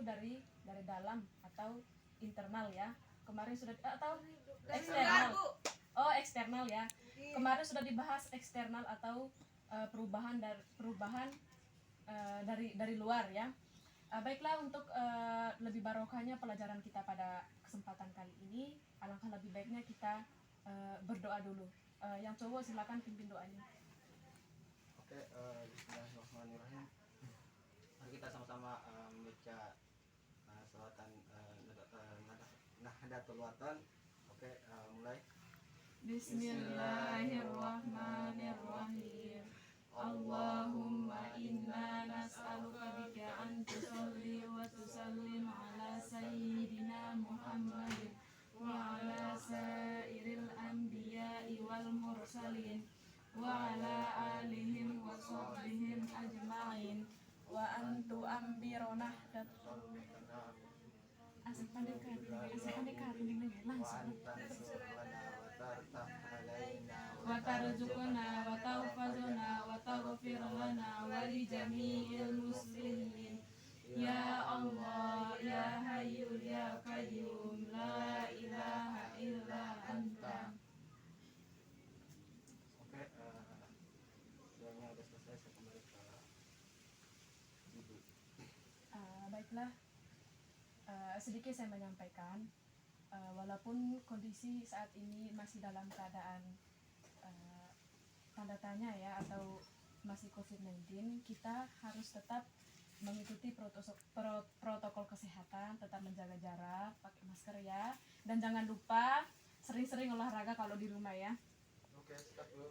dari dalam atau internal ya. Kemarin sudah atau eksternal. Oh, eksternal ya. Kemarin sudah dibahas eksternal atau perubahan dari luar ya. Baiklah, untuk lebih barokahnya pelajaran kita pada kesempatan kali ini, alangkah lebih baiknya kita berdoa dulu. Yang cowok silakan pimpin doanya. Oke, bismillahirrahmanirrahim. Mari kita sama-sama membaca salawatan Nahdlatul Wathon. Oke, mulai. Bismillahirrahmanirrahim. Allahumma inna nas'aluka bika an tusalli wa tusallim ala sayyidina Muhammadin wa ala sairil anbiya'i wal mursalin wa ala alihim wa sahbihim ajma'in wa antu ambirona asal pendekat langsung wa tarzuqna wa tawfazuna wa taghfir lana wa li jami'il muslimin ya Allah ya Hayyu ya Qayyum la ilaha illa anta. Oke, doanya udah selesai, saya kembali ke ibu. Baiklah, sedikit saya menyampaikan, walaupun kondisi saat ini masih dalam keadaan tanda tanya ya, atau masih COVID-19, kita harus tetap mengikuti protokol kesehatan, tetap menjaga jarak, pakai masker ya, dan jangan lupa sering-sering olahraga kalau di rumah ya. Oke, stop dulu.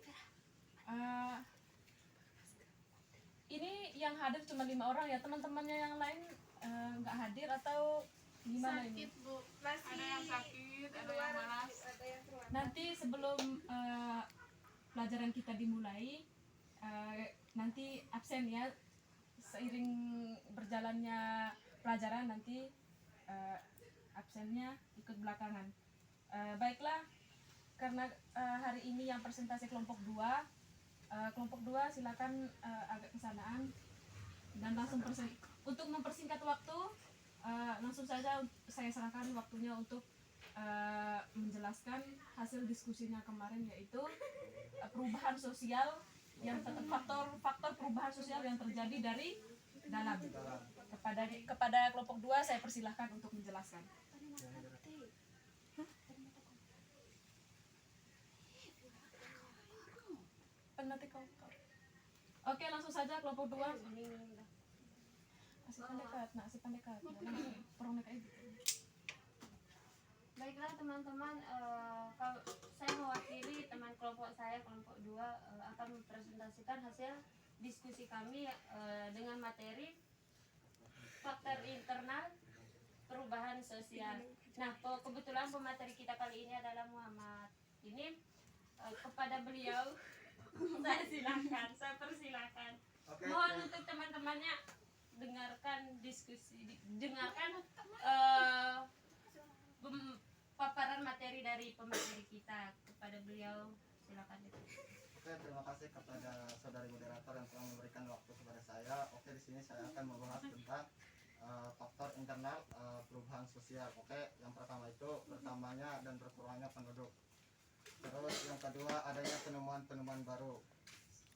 Ini yang hadir cuma 5 orang ya, teman-temannya yang lain nggak hadir atau gimana ini? Sakit Bu, masih ada yang sakit, ada yang malas. Nanti sebelum pelajaran kita dimulai, nanti absen ya, seiring berjalannya pelajaran nanti absennya ikut belakangan. Baiklah, karena hari ini yang presentasi kelompok 2, silakan agak kesanaan dan langsung untuk mempersingkat waktu, langsung saja saya serahkan waktunya untuk menjelaskan hasil diskusinya kemarin, yaitu perubahan sosial yang faktor perubahan sosial yang terjadi dari dalam. Kepada kelompok 2 saya persilahkan untuk menjelaskan. Oke, langsung saja kelompok 2. Asik pendekat. Baiklah teman-teman, kalau saya mewakili teman kelompok saya, kelompok 2, akan mempresentasikan hasil diskusi kami dengan materi faktor internal perubahan sosial. Nah, kebetulan pemateri kita kali ini adalah Muhammad. Ini kepada beliau saya persilahkan. Mohon untuk teman-temannya dengarkan paparan materi dari pemateri kita. Kepada beliau silakan. Oke, terima kasih kepada saudari moderator yang telah memberikan waktu kepada saya. Oke, di sini saya akan membahas tentang faktor internal perubahan sosial. Oke, yang pertama itu bertambahnya dan berkurangnya penduduk. Terus yang kedua, adanya penemuan-penemuan baru.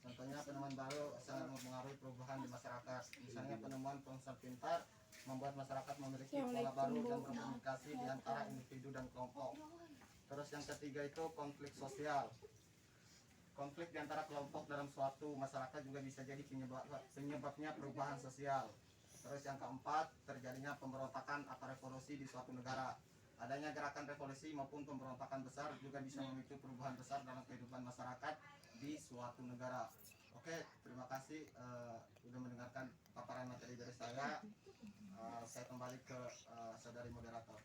Contohnya penemuan baru sangat mempengaruhi perubahan di masyarakat. Misalnya penemuan ponsel pintar membuat masyarakat memiliki pola baru dan berkomunikasi di antara individu dan kelompok. Terus yang ketiga itu konflik sosial. Konflik di antara kelompok dalam suatu masyarakat juga bisa jadi penyebabnya perubahan sosial. Terus yang keempat, terjadinya pemberontakan atau revolusi di suatu negara. Adanya gerakan revolusi maupun pemberontakan besar juga bisa memicu perubahan besar dalam kehidupan masyarakat di suatu negara. Oke, terima kasih sudah mendengarkan paparan materi dari saya. Saya kembali ke saudari moderator.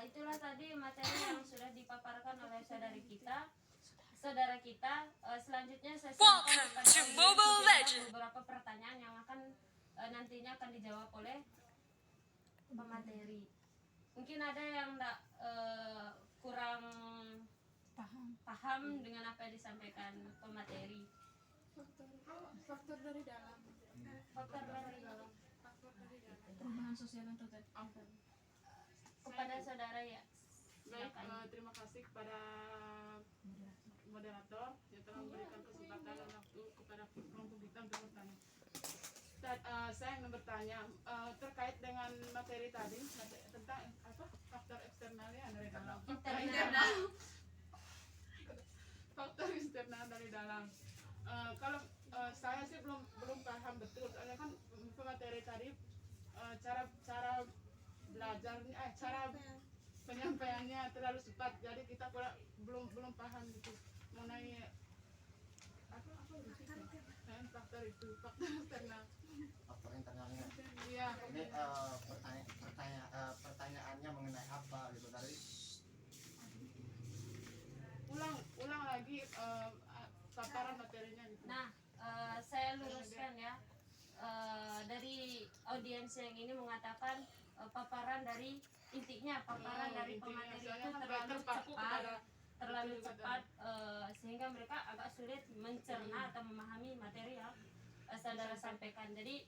Itulah tadi materi yang sudah dipaparkan oleh saudara kita. Selanjutnya saya beberapa pertanyaan yang nantinya akan dijawab oleh pemateri. Mungkin ada yang kurang paham dengan apa yang disampaikan pemateri. faktor dari dalam Perubahan sosial yang terjadi. kepada saudara ya. Baik, Silakan. terima kasih kepada moderator yang telah memberikan kesempatan dan waktu kepada kelompok kita untuk bertanya. Saya ingin bertanya terkait dengan materi tadi tentang apa faktor eksternalnya dari dalam. Internal. Faktor eksternal dari dalam. Kalau saya sih belum paham betul, soalnya kan pemateri tadi cara belajarnya, cara penyampaiannya terlalu cepat, jadi kita belum paham gitu mengenai apa faktor itu, faktor eksternal. Faktor internalnya. Iya. Ini pertanyaannya mengenai apa gitu dari ulang lagi paparan materinya gitu. Nah, saya luruskan ya. Dari audiens yang ini mengatakan paparan dari intinya dari Intinya, pemateri soalnya itu kan terlalu terpaku cepat, kepada terlalu itu cepat sehingga mereka agak sulit mencerna atau memahami materi yang saudara sampaikan. Jadi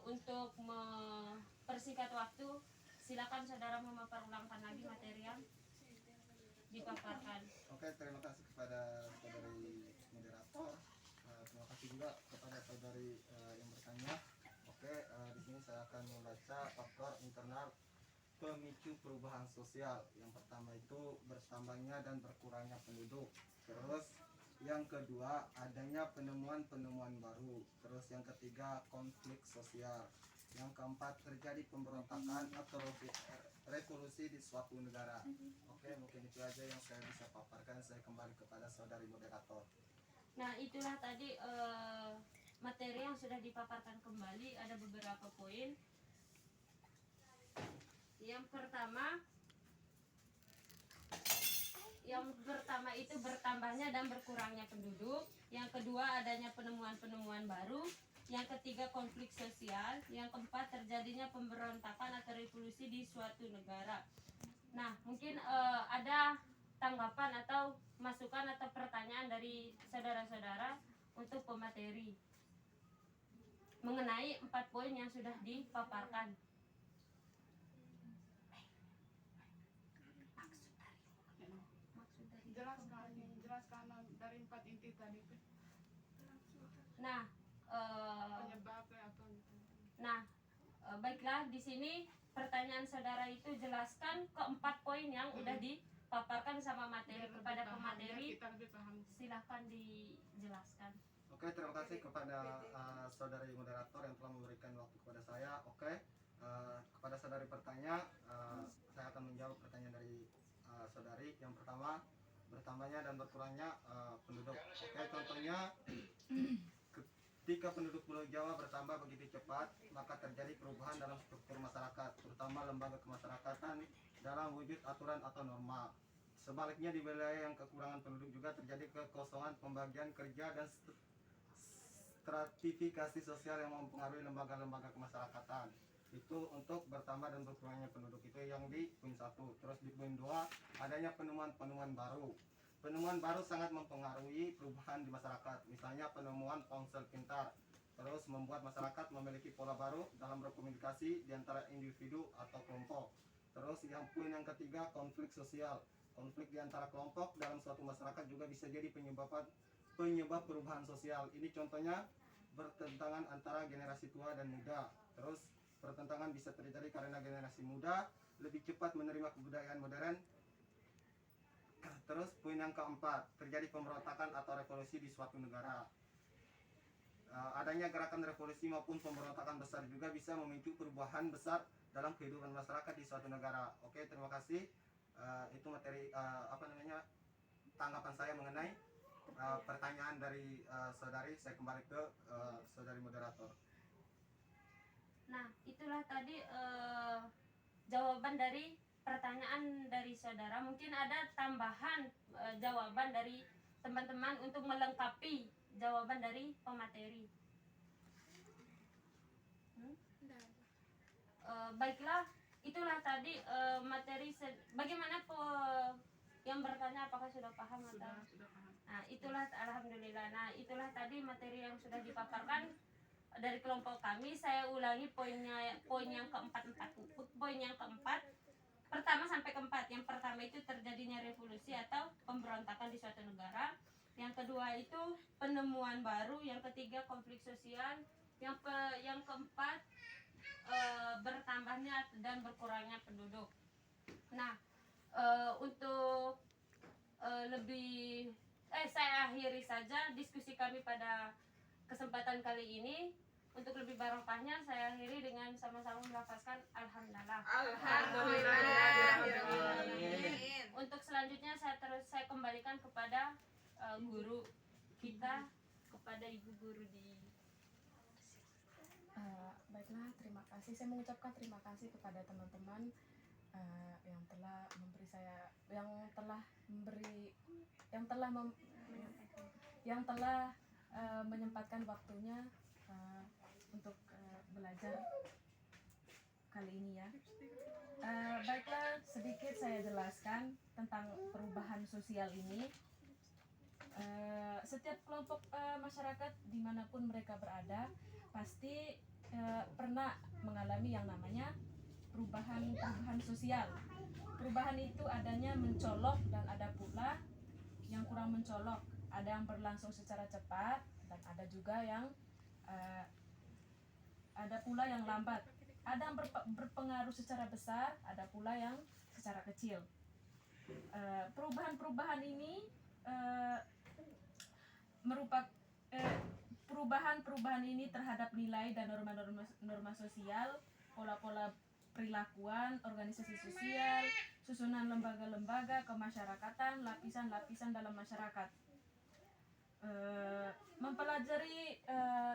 untuk mempersingkat waktu, silakan saudara memaparulangkan lagi materi yang dipaparkan. Oke, terima kasih kepada saudari moderator. Terima kasih juga kepada saudari yang bertanya. Oke, di sini saya akan membaca faktor internal pemicu perubahan sosial. Yang pertama itu bertambahnya dan berkurangnya penduduk. Terus yang kedua adanya penemuan-penemuan baru. Terus yang ketiga konflik sosial. Yang keempat terjadi pemberontakan atau revolusi di suatu negara. Oke, mungkin itu aja yang saya bisa paparkan. Saya kembali kepada saudari moderator. Nah, itulah tadi materi yang sudah dipaparkan kembali. Ada beberapa poin. Yang pertama itu bertambahnya dan berkurangnya penduduk. Yang kedua adanya penemuan-penemuan baru. Yang ketiga konflik sosial. Yang keempat terjadinya pemberontakan atau revolusi di suatu negara. Nah, mungkin ada tanggapan atau masukan atau pertanyaan dari saudara-saudara untuk pemateri mengenai 4 poin yang sudah dipaparkan. Jelaskan dari 4 inti tadi itu Nah, penyebabnya apa gitu. Baiklah, di sini pertanyaan saudara itu jelaskan keempat poin yang udah dipaparkan sama materi. Biar Kepada lebih paham, pemateri biar kita lebih paham. silahkan dijelaskan. Oke, terima kasih kepada saudari moderator yang telah memberikan waktu kepada saya. Oke, kepada saudari bertanya, saya akan menjawab pertanyaan dari saudari. Yang pertama, bertambahnya dan berkurangnya penduduk. Oke, contohnya ketika penduduk Pulau Jawa bertambah begitu cepat, maka terjadi perubahan dalam struktur masyarakat, terutama lembaga kemasyarakatan dalam wujud aturan atau norma. Sebaliknya di wilayah yang kekurangan penduduk juga terjadi kekosongan pembagian kerja dan stratifikasi sosial yang mempengaruhi lembaga-lembaga kemasyarakatan. Itu untuk bertambah dan berkurangnya penduduk, itu yang di poin 1. Terus di poin 2 adanya penemuan-penemuan baru. Penemuan baru sangat mempengaruhi perubahan di masyarakat. Misalnya penemuan ponsel pintar, terus membuat masyarakat memiliki pola baru dalam berkomunikasi di antara individu atau kelompok. Terus yang poin yang ketiga konflik sosial. Konflik di antara kelompok dalam suatu masyarakat juga bisa jadi penyebab perubahan sosial. Ini contohnya bertentangan antara generasi tua dan muda. Terus pertentangan bisa terjadi karena generasi muda lebih cepat menerima kebudayaan modern. Terus poin yang keempat, terjadi pemberontakan atau revolusi di suatu negara. Adanya gerakan revolusi maupun pemberontakan besar juga bisa memicu perubahan besar dalam kehidupan masyarakat di suatu negara. Oke, terima kasih. Itu materi tanggapan saya mengenai pertanyaan dari saudari. Saya kembali ke saudari moderator. Nah, itulah tadi jawaban dari pertanyaan dari saudara. Mungkin ada tambahan jawaban dari teman-teman untuk melengkapi jawaban dari pemateri. Baiklah, itulah tadi materi. Bagaimana yang bertanya apakah sudah paham atau? Sudah paham. Nah, itulah alhamdulillah. Nah, itulah tadi materi yang sudah dipaparkan dari kelompok kami, saya ulangi poin yang keempat, pertama sampai keempat. Yang pertama itu terjadinya revolusi atau pemberontakan di suatu negara. Yang kedua itu penemuan baru. Yang ketiga konflik sosial. Yang keempat bertambahnya dan berkurangnya penduduk. Nah, untuk saya akhiri saja diskusi kami pada kesempatan kali ini. Untuk lebih barokahnya saya akhiri dengan sama-sama melafazkan alhamdulillah. Untuk selanjutnya saya kembalikan kepada guru kita, kepada ibu guru di Baiklah, terima kasih. Saya mengucapkan terima kasih kepada teman-teman yang telah memberi saya, yang telah menyempatkan waktunya untuk belajar kali ini ya. Baiklah, sedikit saya jelaskan tentang perubahan sosial ini. Setiap kelompok masyarakat dimanapun mereka berada pasti pernah mengalami yang namanya perubahan sosial. Perubahan itu adanya mencolok dan ada pula yang kurang mencolok. Ada yang berlangsung secara cepat dan ada juga yang ada pula yang lambat. Ada yang berpengaruh secara besar, ada pula yang secara kecil. Perubahan ini merupakan perubahan ini terhadap nilai dan norma sosial, pola-pola perilakuan, organisasi sosial, susunan lembaga-lembaga kemasyarakatan, lapisan-lapisan dalam masyarakat. Mempelajari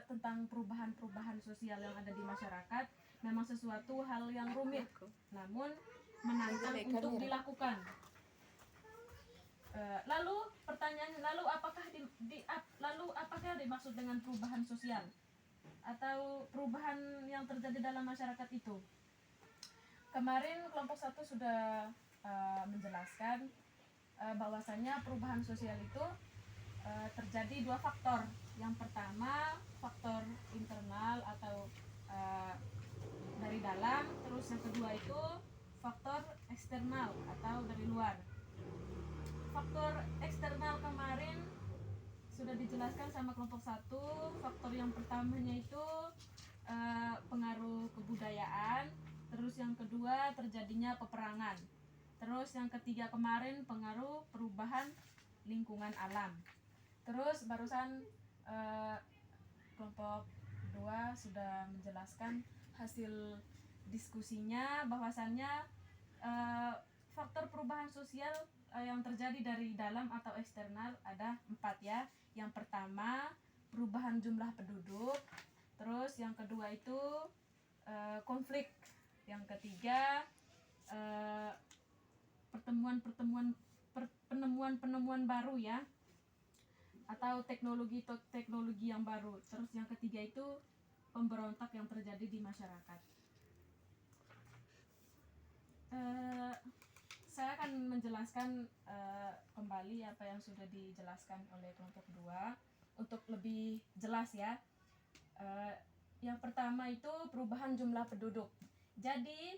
tentang perubahan sosial yang ada di masyarakat memang sesuatu hal yang rumit, namun menantang untuk dilakukan. Lalu pertanyaannya, apakah dimaksud dengan perubahan sosial atau perubahan yang terjadi dalam masyarakat itu? Kemarin kelompok 1 sudah menjelaskan bahwasanya perubahan sosial itu terjadi 2 faktor. Yang pertama faktor internal atau dari dalam, terus yang kedua itu faktor eksternal atau dari luar. Faktor eksternal kemarin sudah dijelaskan sama kelompok 1. Faktor yang pertamanya itu pengaruh kebudayaan, terus yang kedua terjadinya peperangan, terus yang ketiga kemarin pengaruh perubahan lingkungan alam. Terus barusan kelompok 2 sudah menjelaskan hasil diskusinya bahwasannya faktor perubahan sosial yang terjadi dari dalam atau eksternal ada 4 ya. Yang pertama perubahan jumlah penduduk, terus yang kedua itu konflik, yang ketiga penemuan baru ya, atau teknologi yang baru, terus yang ketiga itu pemberontak yang terjadi di masyarakat. Saya akan menjelaskan kembali apa yang sudah dijelaskan oleh kelompok 2 untuk lebih jelas ya. Yang pertama itu perubahan jumlah penduduk. Jadi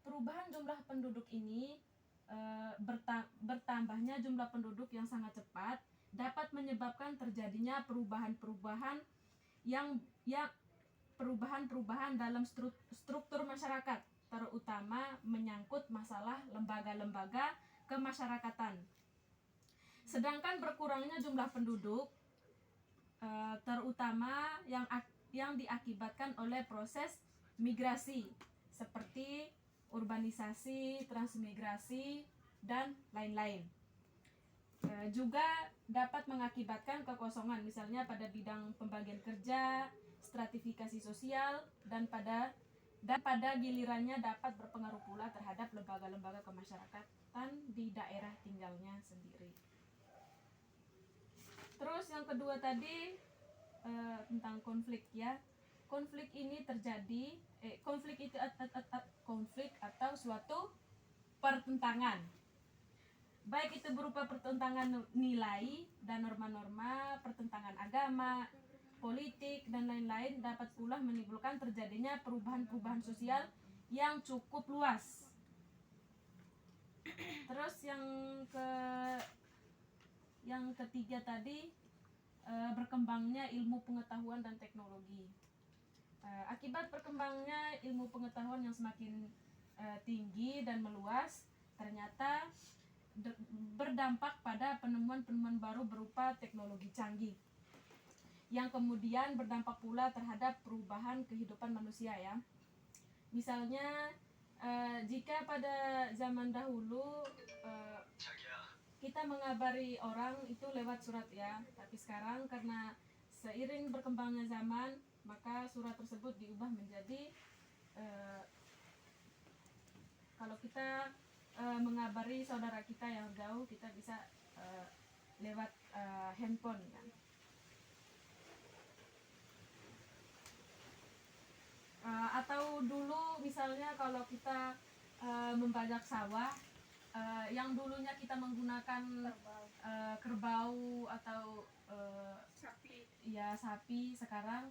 perubahan jumlah penduduk ini bertambahnya jumlah penduduk yang sangat cepat dapat menyebabkan terjadinya perubahan dalam struktur masyarakat, terutama menyangkut masalah lembaga-lembaga kemasyarakatan. Sedangkan berkurangnya jumlah penduduk terutama yang diakibatkan oleh proses migrasi seperti urbanisasi, transmigrasi, dan lain-lain. Juga dapat mengakibatkan kekosongan misalnya pada bidang pembagian kerja, stratifikasi sosial, dan pada gilirannya dapat berpengaruh pula terhadap lembaga-lembaga kemasyarakatan di daerah tinggalnya sendiri. Terus yang kedua tadi tentang konflik ya. Konflik ini terjadi konflik atau suatu pertentangan. Baik itu berupa pertentangan nilai dan norma-norma, pertentangan agama, politik, dan lain-lain dapat pula menimbulkan terjadinya perubahan-perubahan sosial yang cukup luas. Terus yang ketiga tadi, berkembangnya ilmu pengetahuan dan teknologi. Akibat berkembangnya ilmu pengetahuan yang semakin tinggi dan meluas, ternyata berdampak pada penemuan-penemuan baru berupa teknologi canggih yang kemudian berdampak pula terhadap perubahan kehidupan manusia ya. Misalnya jika pada zaman dahulu kita mengabari orang itu lewat surat ya, tapi sekarang karena seiring berkembangnya zaman, maka surat tersebut diubah menjadi kalau kita mengabari saudara kita yang jauh, kita bisa lewat handphone ya. Atau dulu misalnya kalau kita membajak sawah, yang dulunya kita menggunakan kerbau atau sapi, sekarang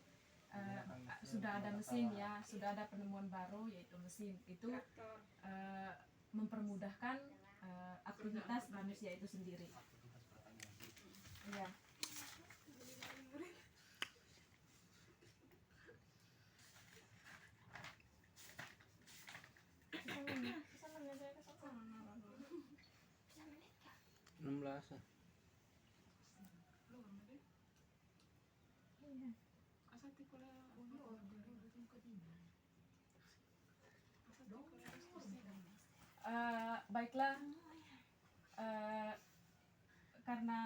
sudah ada mesin ya, sudah ada penemuan baru yaitu mesin. Itu mempermudahkan aktivitas manusia itu sendiri. Ya. Baiklah, karena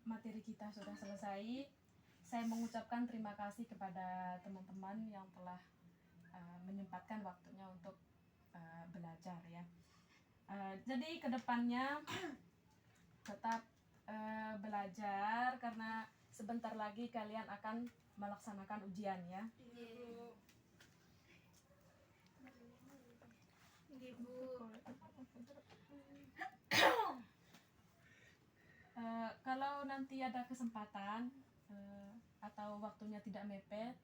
materi kita sudah selesai, saya mengucapkan terima kasih kepada teman-teman yang telah menyempatkan waktunya untuk belajar ya. Jadi kedepannya tetap belajar karena sebentar lagi kalian akan melaksanakan ujian ya. Kalau nanti ada kesempatan atau waktunya tidak mepet,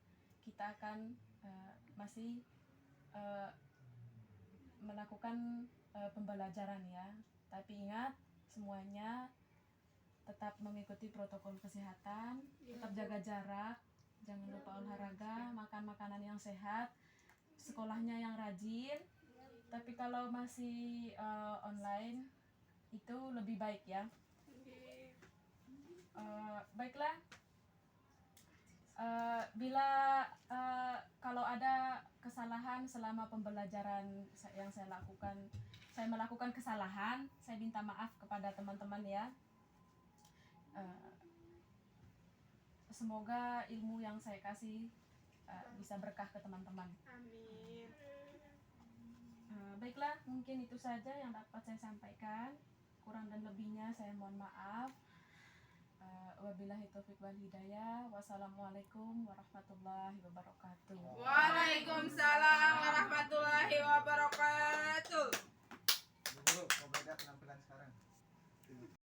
kita akan masih melakukan pembelajaran ya. Tapi ingat semuanya tetap mengikuti protokol kesehatan, tetap jaga jarak, jangan lupa olahraga, makan makanan yang sehat, sekolahnya yang rajin. Tapi kalau masih online itu lebih baik ya. Baiklah, bila kalau ada kesalahan selama pembelajaran yang saya melakukan kesalahan, saya minta maaf kepada teman-teman ya. Semoga ilmu yang saya kasih bisa berkah ke teman-teman. Amin. Baiklah, mungkin itu saja yang dapat saya sampaikan. Kurang dan lebihnya saya mohon maaf. Wabillahi taufiq wal hidayah. Wassalamualaikum warahmatullahi wabarakatuh. Waalaikumsalam warahmatullahi wabarakatuh. Guru, mau belajar penampilan sekarang.